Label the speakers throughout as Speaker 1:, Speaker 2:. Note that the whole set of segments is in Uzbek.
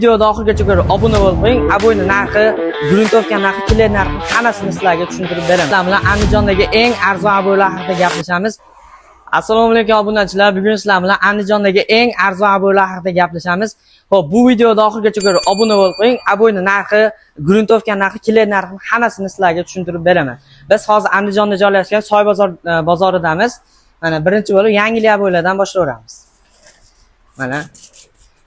Speaker 1: Videoda oxirigacha ko'rib obuna bo'lib qo'ying. Aboyning narxi, gruntovka narxi, killer narxi hammasini sizlarga tushuntirib beraman. Sizlar bilan Andijondagi eng arzon aboylar haqida gaplashamiz. Assalomu alaykum obunachilar. Bugun sizlar bilan Andijondagi eng arzon aboylar haqida gaplashamiz. Xo'p, bu videoda oxirigacha ko'rib obuna bo'lib qo'ying. Aboyning narxi, gruntovka narxi, killer narxi hammasini sizlarga tushuntirib beraman. Biz hozir Andijonda joylashgan Soy bozoridamiz. Mana birinchi bo'lib yangi aboylardan boshlayveramiz. Mana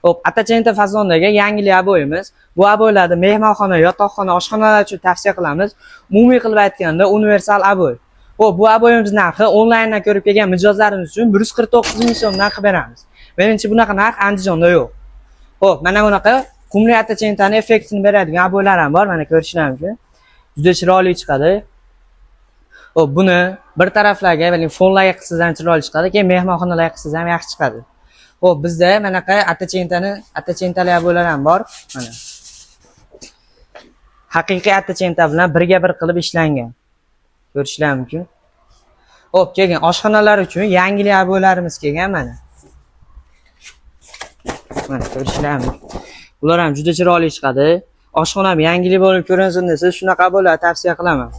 Speaker 1: Hop, Atachenta fazondagi yangi aboyimiz. Bu aboylarni mehmonxona, yotoqxona, oshxonalar uchun tavsiya qilamiz. Umumiy qilib aytganda universal aboy. Hop, bu aboyimiz narxi onlayndan ko'rib kelgan mijozlarimiz uchun 149 ming so'mdan qilib beramiz. Menimcha bunaqa narx Andijonda yo'q. Hop, mana bunaqa qumli Atachentani effektini beradigan aboylar ham bor. Mana ko'rishingiz mumkin. Juda chiroyli chiqadi. Hop, buni bir taraflarga, ya'ni fonlarga qilsangiz ham chiroyli chiqadi, keyin mehmonxonalarga qilsangiz ham yaxshi chiqadi. Xo'p, bizda manaqa Atachentali aboylar ham bor. Mana. Haqiqiy Atachenta bilan birga bir qilib ishlangan. Ko'rishingiz mumkin. Xo'p, kelgan oshxonalar uchun yangi aboylarimiz kelgan mana. Mana ko'rishingiz mumkin. Bular ham juda chiroyli chiqadi. Oshxonam yangilik bo'lib ko'rinsin desa, shunaqa aboylar tavsiya qilaman.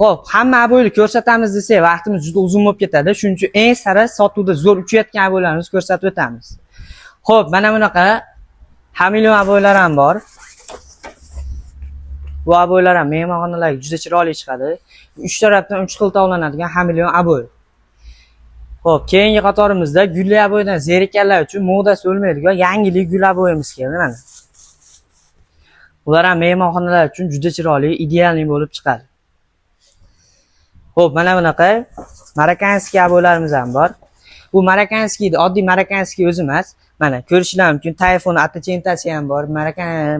Speaker 1: Xo'p, hamma aboyni ko'rsatamiz desak, vaqtimiz juda uzun bo'lib ketadi. Shuning uchun eng sara sotuvda zo'r uchayotgan aboylarimizni ko'rsatib o'tamiz. Xo'p, mana bunaqa hamilyon aboylar ham bor. Bu aboylar ham mehmonxonalarga juda chiroyli chiqadi. 3 tarafdan 3 xil tovlanadigan hamilyon aboy. Xo'p, keyingi qatorimizda gulli aboydan zerikkanlar uchun modasi o'lmaydigan yangilik gul aboyimiz keldi mana. Bular ham mehmonxonalar uchun juda chiroyli, idealniy bo'lib chiqadi. Xo'p, mana bunaqa Marakanskiy aboylarimiz ham bor. Bu Marakanskiyni oddiy Marakanskiy o'zi emas. Mana ko'rishingiz mumkin. Typhoon Atachentasi ham bor,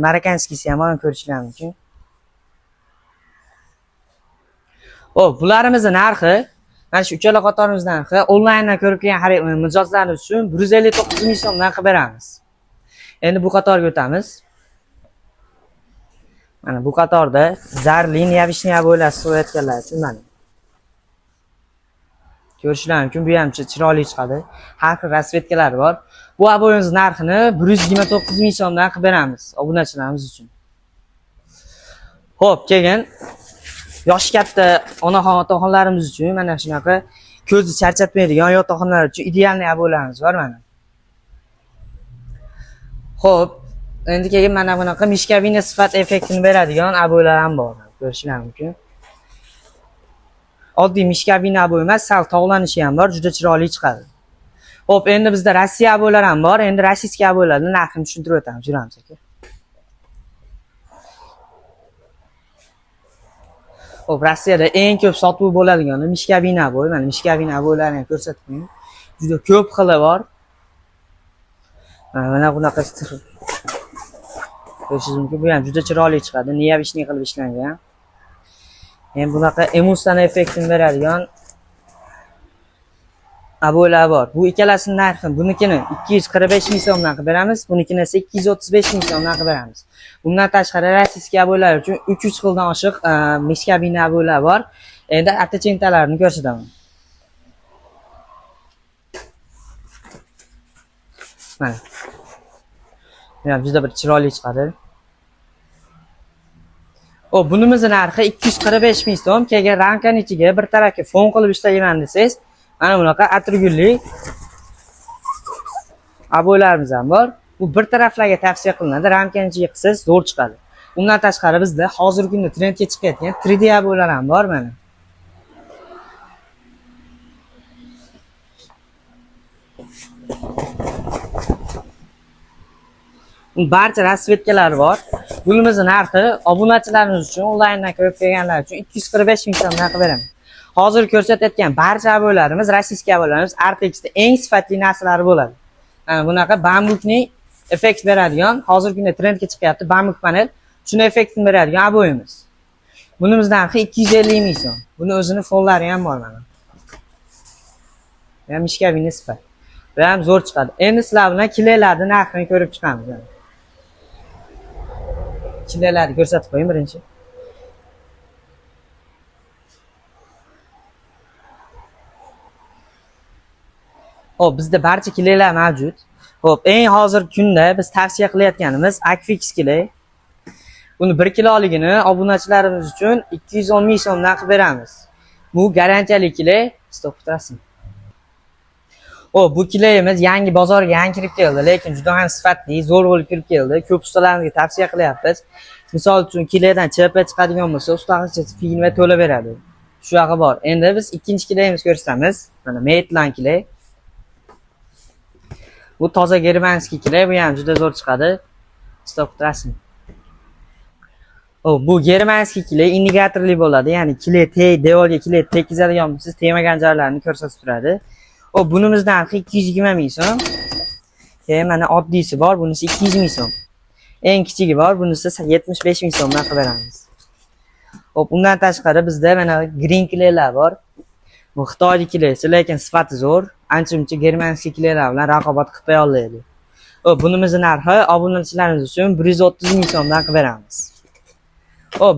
Speaker 1: Marakanskiysi ham bor, ko'rishingiz mumkin. Xo'p, bularimizni narxi, mana shu uchala qatorimizdan narxi onlayndan ko'rib kelgan mijozlarimiz uchun 159 ming so'mdan qilib beramiz. Endi bu qatorga o'tamiz. Mana bu qatorda zarli Niyavishniy aboylar so'rayotganlar uchun mana ko'rishingiz mumkin, bu ham chiroyli chiqadi. Har xil rasvetkalar bor. Bu aboyimiz narxini 129 ming so'mdan qilib beramiz obunachilarimiz uchun. Xo'p, keyin yoshi katta onaxon otaxonlarimiz uchun mana shunaqa ko'zni charchatmaydigan yotoqxonalar uchun idealniy aboylarimiz bor mana. Xo'p, endi keyin mana bunaqa mishkabina sifat effektini beradigan aboylar ham bor. Ko'rishingiz mumkin. Oddiy mishkabina aboy emas, sal tovlanishi ham bor, juda chiroyli chiqadi. Xo'p, endi bizda Rossiya aboylari ham bor. Endi rossiyskiy aboylarning narxini tushuntirib o'tamiz. Yuramiz aka. Xo'p, Rossiyada eng ko'p sotuv bo'ladigani mishkabina aboy. Mana mishkabina aboylarni ham ko'rsatib qo'ying. Juda ko'p xili bor. Mana bunaqa ko'rishingiz mumkin. Bu ham juda chiroyli chiqadi. Niyavishniy qilib ishlangan. Men bunaqa emulsiya effektini beradigan aboylar bor. Bu ikkalasining narxi, bunikini 245 ming so'mdan qilib beramiz, bunikini esa 235 ming so'mdan qilib beramiz. Bundan tashqari rossiyskiy aboylar uchun 300 xildan oshiq mishkabina aboylar bor. Endi Atachentalarni ko'rsataman. Mana. Mana juda bir chiroyli chiqadi. O, bunimizning narxi 245 ming so'm. Keyin ramkaning ichiga bir tarafga fon qilib ishlayman desangiz, mana bunaqa atirgulli aboylarimiz ham bor. Bu bir taraflarga tavsiya qilinadi. Ramkaning ichiga qilsangiz zo'r chiqadi. Undan tashqari bizda hozirgi kunda trendga chiqayotgan 3D aboylar ham bor mana. Barcha rasvetkalar bor. Bunimizning narxi obunachilarimiz uchun onlayndan ko'rib kelganlar uchun 245 ming so'mdan qilib beraman. Hozir ko'rsatayotgan barcha aboylarimiz, rossiyskiy aboylarimiz RTXda eng sifatli narsalari bo'ladi. Mana bunaqa bambukning effekt beradigan, hozirgi kunda trendga chiqyapti bambuk panel, shuni effektini beradigan aboyimiz. Bunimizning narxi 250 ming so'm. Buni o'zini fonlari ham bor mana. Ham mishkabina sifat. Bu ham zo'r chiqadi. Endi sizlar bilan killerlarning narxini ko'rib chiqamiz. Killerlarni ko'rsatib qo'ying birinchi. Hop, bizda barcha kilelar mavjud. Hop, eng hozirgi kunda biz tavsiya qilayotganimiz Akfix kile. Buni 1 kiloligini obunachilarimiz uchun 210 ming so'mdan qilib beramiz. Bu garantiyali kile. Stop turasizmi? Bu kilayimiz yangi bozorga yangi kirib keldi, lekin juda ham sifatli, zo'r bo'lib kirib keldi. Ko'p ustalarimizga tavsiya qilyapmiz. Misol uchun kilaydan CHP chiqadigan bo'lsa, ustaxonachisi fin va to'la beradi. Shu yoqi bor. Endi biz ikkinchi kilayimizni ko'rsatamiz. Mana Maitland kilay. Bu toza germanskiy kilay, bu ham juda zo'r chiqadi. Stop turasizmi? Bu germanskiy kilay indikatorli bo'ladi, ya'ni kilay devorga kilay tekizadigan bo'lsangiz, tegmagan joylarini ko'rsatib turadi. Bunimiz narxi 220 ming so'm. Keyin mana oddiysi bor, bunisi 200 ming so'm. Eng kichigi bor, bunisi 75 ming so'mdan qilib beramiz. Undan tashqari bizda mana green kilaylar bor. Bu Xitoylik kilaysi, lekin sifati zo'r. Ancha-muncha germanskiy kilaylar bilan raqobat qilib oladi. Bunimizning narxi obunachilarimiz uchun 130 ming so'mdan qilib beramiz.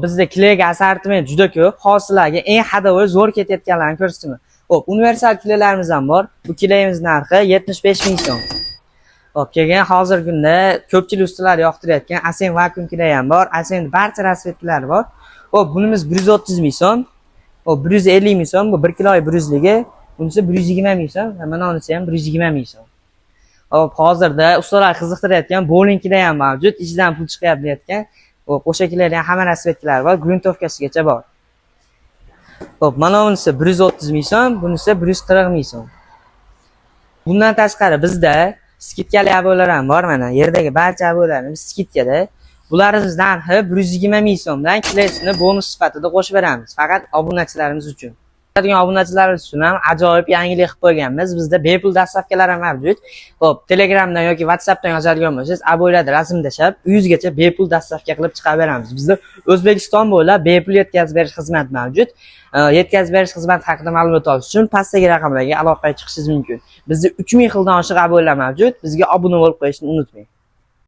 Speaker 1: Bizda kilayga assortiment juda ko'p. Hozirlarga eng hadavoy zo'r ketayotganlarni ko'rsataman. Universal kilaylarimiz ham bor. Bu kilayimiz narxi 75 ming so'm. Keyin hozirgi kunda ko'pchilik ustalar yoqtirayotgan Asen vakuum kilay ham bor. Asen barcha rasvetlari bor. Bunimiz 130 ming so'm. 150 ming so'm, bu 1 kiloy bruzligi. Bunisi 120 ming so'm, mana unisi ham 120 ming so'm. Hozirda ustalar qiziqtirayotgan bowling kilay ham mavjud. Ichidan pul chiqyapti deyotgan. O'sha kilaylar hamma rasvetlar bor, gruntovkasigacha bor. Mana bunisi 130 ming so'm, bunisi 140 ming so'm. Bundan tashqari bizda skitkali aboylar ham bor. Mana yerdagi barcha aboylarimiz skitkada. Bularimiz narxi 120 ming so'mdan kilaysini bonus sifatida qo'shib beramiz, faqat obunachilarimiz uchun. Obunachilarimiz uchun ham ajoyib yangilik qilib qo'yganmiz. Bizda bepul dastavkalar ham mavjud. Telegramdan yoki WhatsAppdan yozadigan bo'lsangiz, aboylarni rasm tashlab, uyingizgacha bepul dastavka qilib chiqarib beramiz. Bizda O'zbekiston bo'ylab bepul yetkazib berish xizmati mavjud. Yetkazib berish xizmati haqida ma'lumot olish uchun pastdagi raqamlarga aloqaga chiqishingiz mumkin. Bizda 3000 xildan oshiq aboylar mavjud. Bizga obuna bo'lib qo'yishni unutmang.